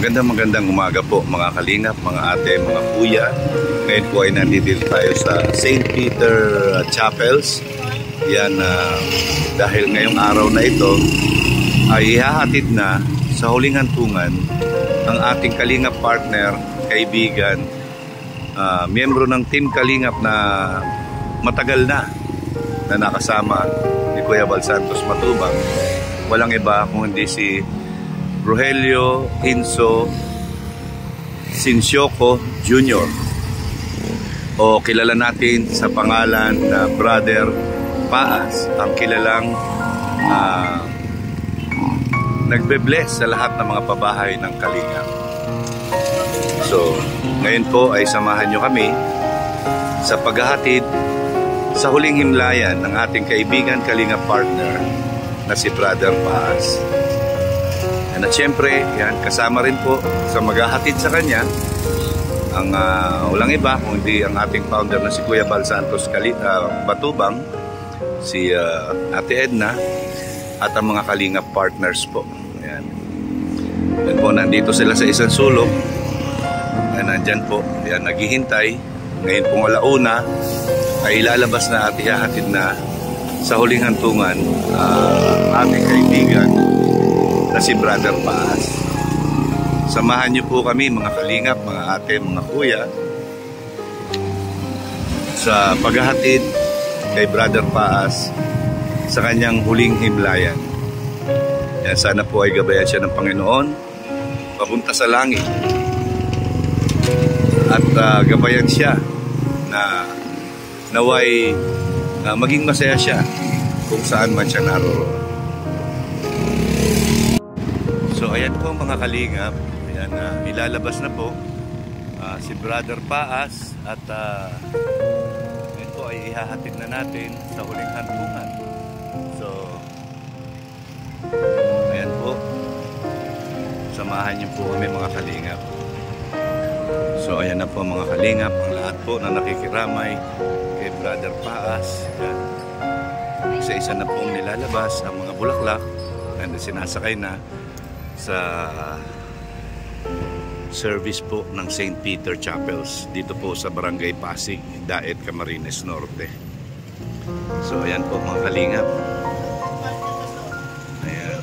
Magandang umaga po mga kalingap, mga ate, mga kuya. Ngayon po ay nandito tayo sa St. Peter Chapels. Yan, dahil ngayong araw na ito ay ihahatid na sa huling hantungan ang ating kalingap partner, kaibigan, miyembro ng Team Kalingap na matagal na nakasama ni Kuya Bal Santos Matubang. Walang iba kung hindi si Rogelio Inso Sinsioco Jr. o kilala natin sa pangalan na Brother Paas, ang kilalang nagbe-bless sa lahat ng mga pabahay ng Kalingap. So, ngayon po ay samahan nyo kami sa paghahatid sa huling himlayan ng ating kaibigan Kalingap partner na si Brother Paas. At syempre, yan, kasama rin po sa maghahatid sa kanya ang walang iba kundi ang ating founder na si Kuya Bal Santos Matubang, si Ate Edna, at ang mga Kalingap partners po. Ayan. Yan po, nandito sila sa isang sulok. Ayan, nandyan po, yan, naghihintay. Ngayon pong alauna ay ilalabas na at ihahatid na sa huling hantungan ating kaibigan na si Brother Paas. Samahan niyo po kami mga Kalingap, mga ate, mga kuya sa paghahatid kay Brother Paas sa kanyang huling himlayan. Yan, sana po ay gabayan siya ng Panginoon papunta sa langit at gabayan siya na naway maging masaya siya kung saan man siya naroon. So ayan po mga Kalingap, ayan, ilalabas na po si Brother Paas at ayan po ay ihahatid na natin sa huling hantungan. So ayan po, samahan niyo po kami mga Kalingap. So ayan na po mga Kalingap, ang lahat po na nakikiramay kay Brother Paas. Ayan. Isa-isa na pong nilalabas ang mga bulaklak na sinasakay na sa service po ng St. Peter Chapels dito po sa Barangay Pasig, Daet, Camarines Norte. So ayan po mga Kalingap. Ayan.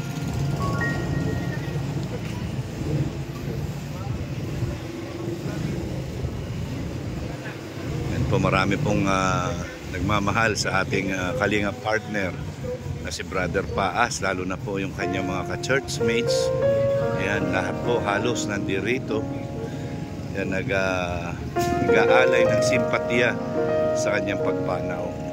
Ayan po, marami pong nagmamahal sa ating Kalingap partner na si Brother Paas, lalo na po yung kanyang mga ka-churchmates. Ayan, lahat po halos nandirito. Ayan, nag-aalay ng simpatiya sa kanyang pagpanaw.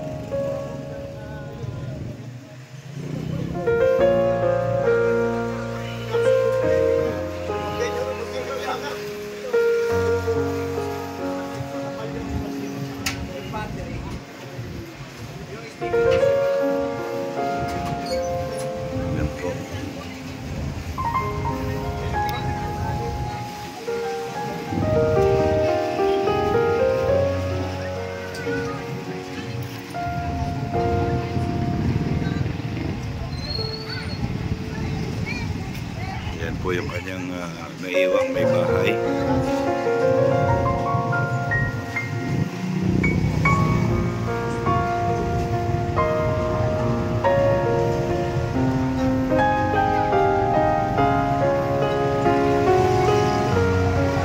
Yan po yung kanyang naiwang may bahay.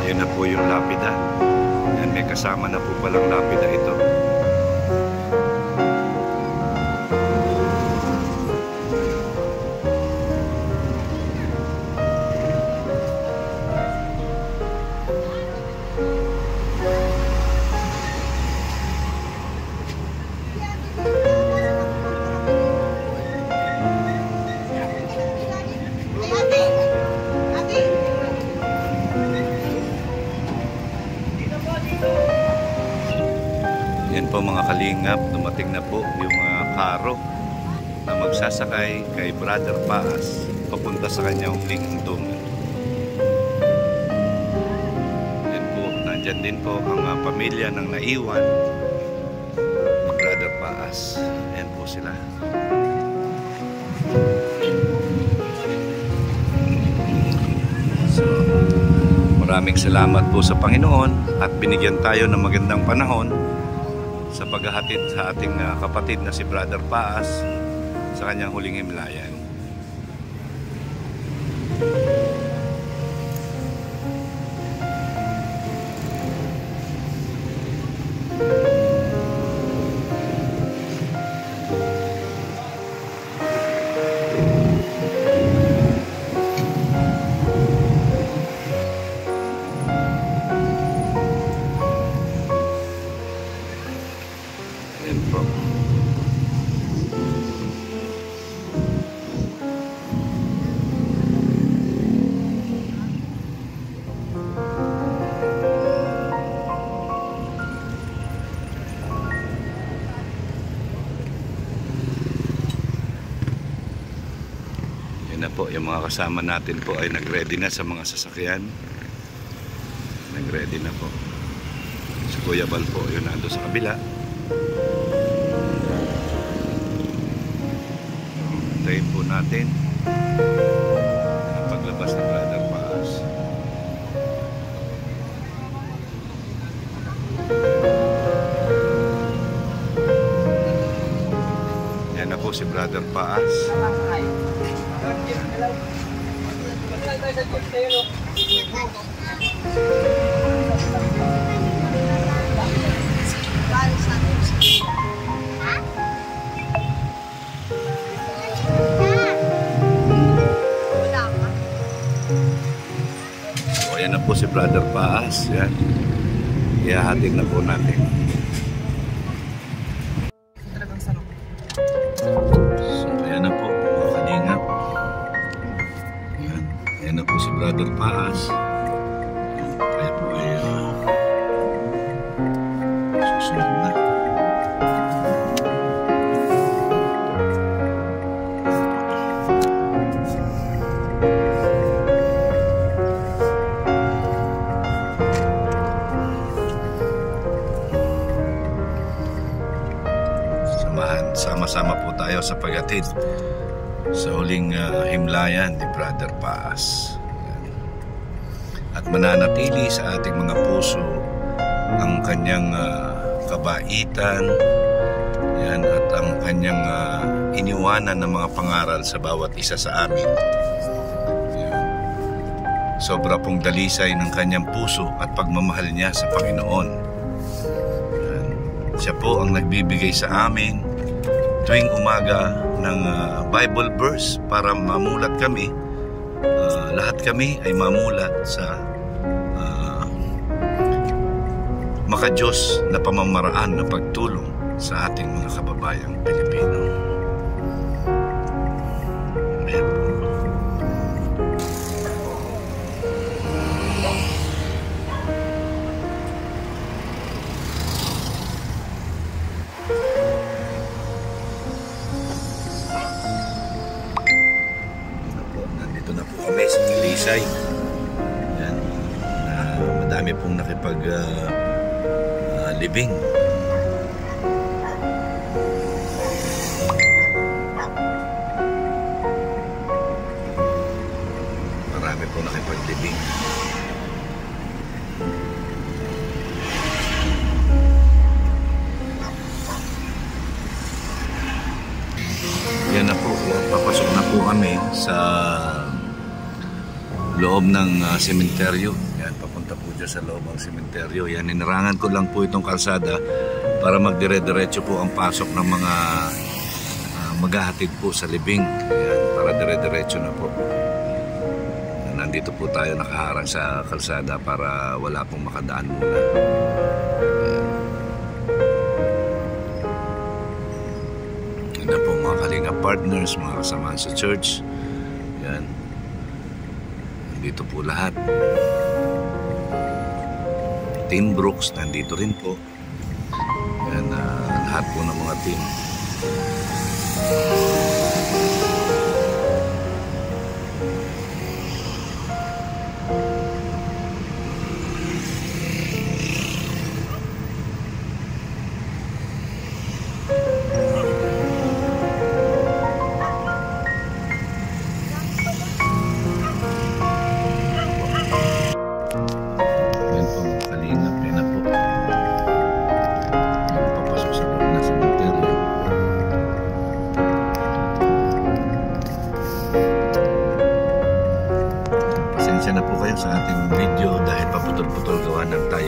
Yan na po yung lapida. Yan, may kasama na po palang lapida ito. Yan po mga Kalingap, dumating na po yung mga karo na magsasakay kay Brother Paas papunta sa kanyang huling hantungan. Yan po, nandyan din po ang pamilya ng naiwan ni Brother Paas. Yan po sila. So Maraming salamat po sa Panginoon at binigyan tayo ng magandang panahon sa paghahatid sa ating kapatid na si Brother Paas sa kanyang huling himlayan. Na po, yung mga kasama natin po ay nagready na sa mga sasakyan. Nagready na po. Si Kuya Bal po, yun nando sa kabila. Hintayin po natin ang paglabas ng Brother Paas. Yan na po si Brother Paas. So, ayan na po si Brother Paas. Yan. Ihahatid na po natin. So, ayan na po. Ayan na po si Brother Paas. Kaya po ay susunod na. Sama-sama po tayo sa paghatid sa huling himlayan ni Brother Paas. At mananatili sa ating mga puso ang kanyang kabaitan, yan, at ang kanyang iniwanan ng mga pangaral sa bawat isa sa amin. Yan. Sobra pong dalisay ng kanyang puso at pagmamahal niya sa Panginoon. Yan. Siya po ang nagbibigay sa amin tuwing umaga ng Bible verse para mamulat kami. Lahat kami ay mamulat sa maka-Diyos na pamamaraan na pagtulong sa ating mga kababayang Pilipino. Ayan po. Nandito na po kami sa Talisay. Yan. Madami pong libing. Marami pong nakipaglibing. Yan na po. Papasok na po kami sa loob ng sementeryo. Yan, papunta po dyan sa loob ng sementeryo. Yan, inarangan ko lang po itong kalsada para magdire-diretso po ang pasok ng mga maghahatid po sa libing. Yan, para dire-diretso na po. Yan, nandito po tayo nakaharang sa kalsada para wala pong makadaan muna. Yan na po mga Kalinga partners, mga kasamahan sa church. Yan. Dito po lahat. Team Brooks nandito rin po. Yan, lahat po ng mga team.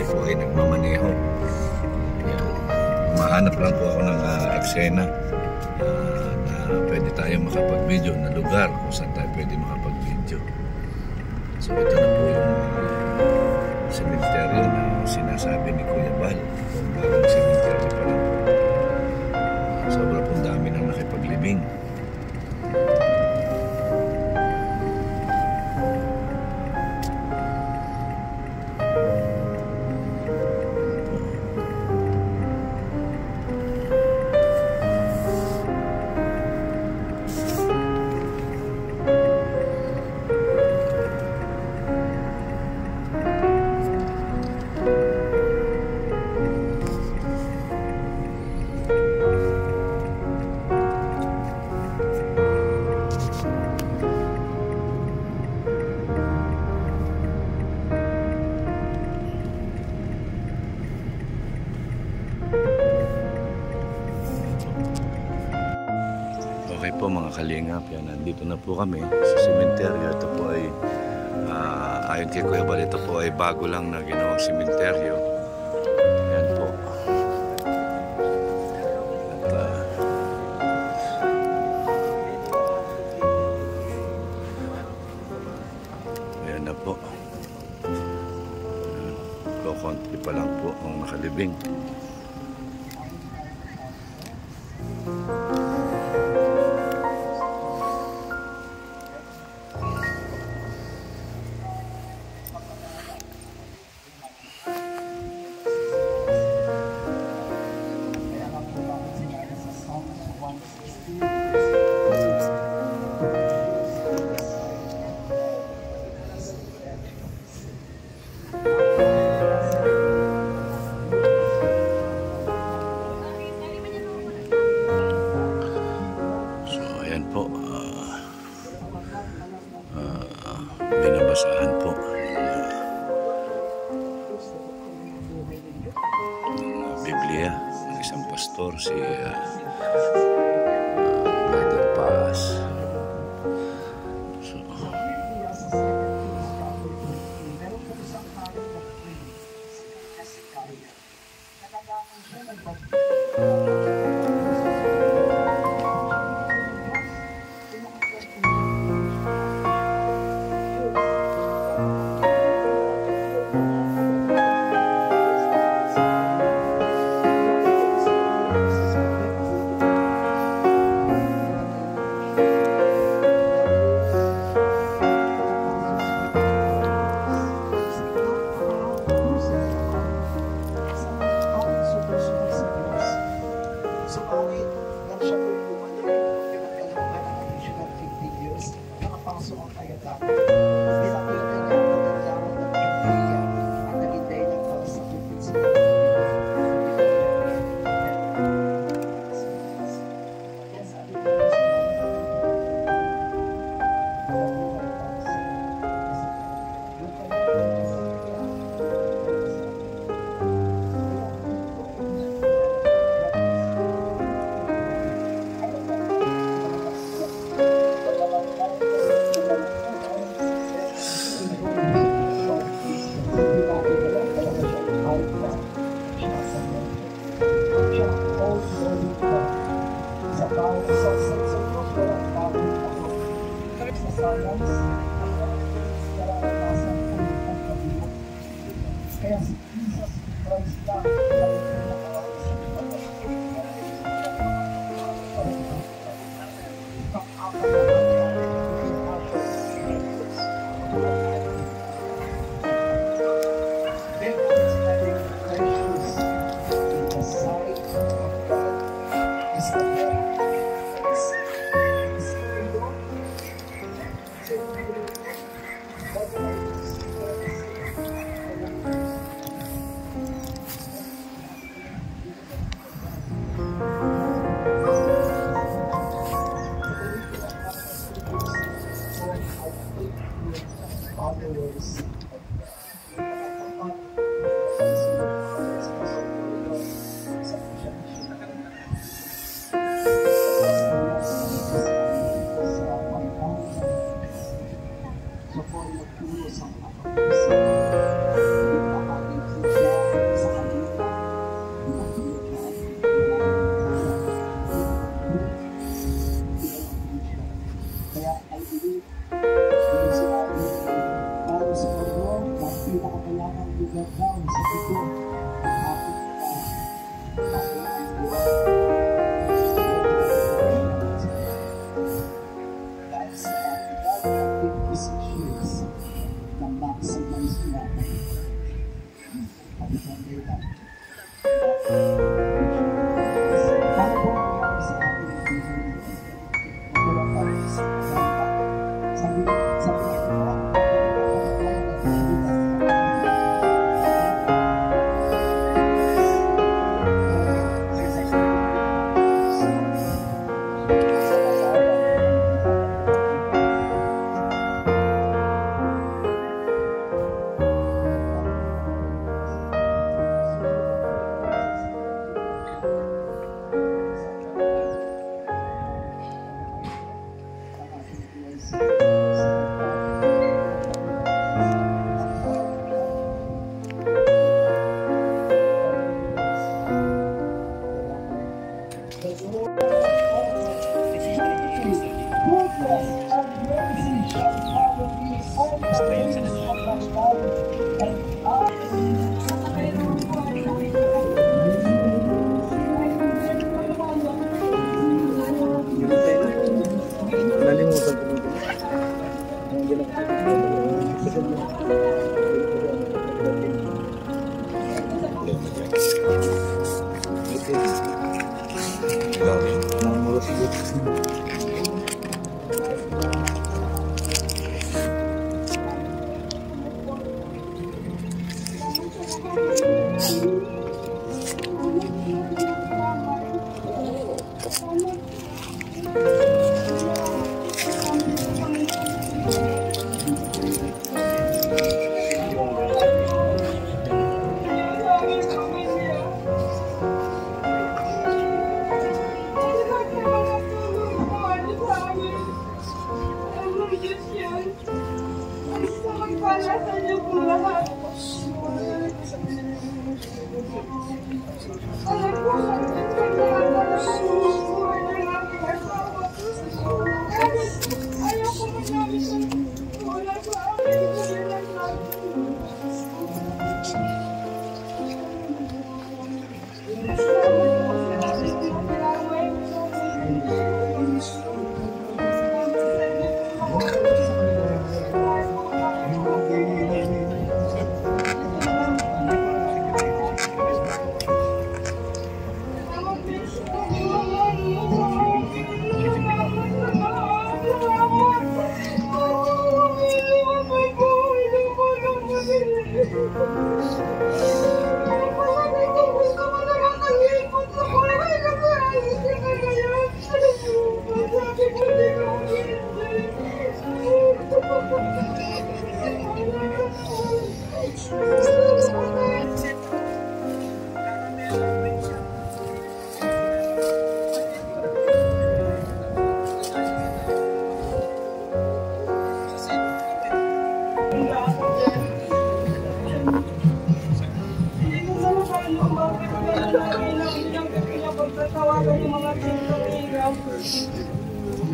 po ay nagmamaneho. Mahanap lang po ako ng eksena na pwede tayo makapag-video na lugar kung saan tayo pwede makapag-video. So ito na po yung sementeryo na sinasabi ni Kuya Bal. Bagong sementeryo pa lang po. Sobra pong dami nang nakipaglibing. Okay po mga kalingap, yan, nandito na po kami sa sementeryo. Ito po ay ayon kay Kuya Bal, ito po ay bago lang na ginawang sementeryo. Yan po. At ayan na po. Konti pa lang po ang nakalibing. Binabasahan po ng Biblia ng isang pastor, si Brother Paz.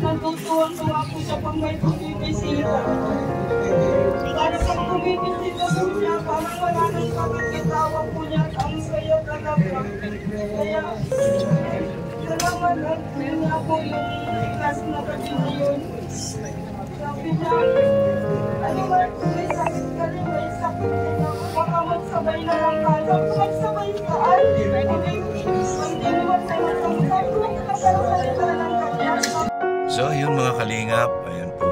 Natutuwang-tuwa po siya pang may bumibisita. Para pang bumibisita po siya, parang wala nang pagkakitawa po niya at ang saya talaga. Kaya, salamat at yun nga po yung class na gabi na yun. Sabi niya, ano ba, may sakit ka rin, may sakit din ako. Baka magsabay na lang kala. Magsabay saan? Hindi naman tayo magsabay. Pero salita lang kanya. So yun mga kalingap, ayan po,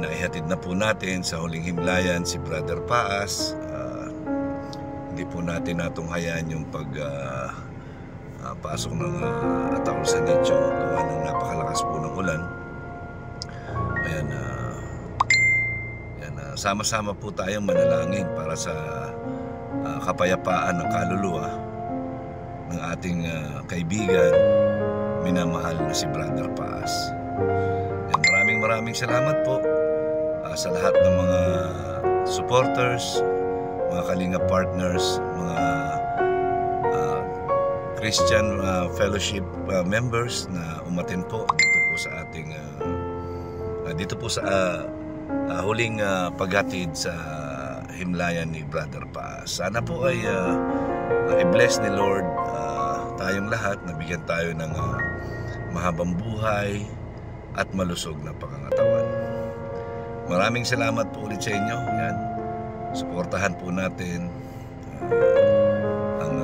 naihatid na po natin sa huling himlayan si Brother Paas. Hindi po natin natunghayan yung pasok ng ataol sa nicho, gawa ng napakalakas po ng ulan. Ayan, sama-sama po tayong manalangin para sa kapayapaan ng kaluluwa ng ating kaibigan, minamahal na si Brother Paas. Maraming salamat po sa lahat ng mga supporters, mga kalinga partners, mga Christian Fellowship members na umatin po dito po sa ating huling paghatid sa himlayan ni Brother Paas. Sana po ay i-bless ni Lord tayong lahat, nabigyan tayo ng mahabang buhay at malusog na pangangatawan. Maraming salamat po ulit sa inyo. Yan. Suportahan po natin ang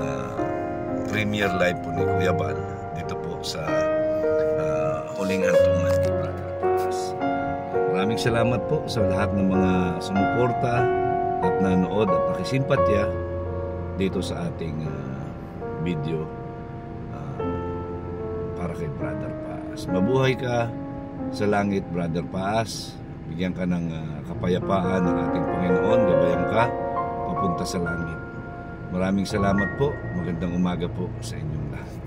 Premier Live po ni Kuya Bal dito po sa Huling Hantungan ni Brother Paas. Maraming salamat po sa lahat ng mga sumuporta at nanood at nakisimpatya dito sa ating video para kay Brother Paas. Mabuhay ka sa langit, Brother Paas. Bigyan ka ng kapayapaan ng ating Panginoon. Gabayan ka papunta sa langit. Maraming salamat po. Magandang umaga po sa inyong lahat.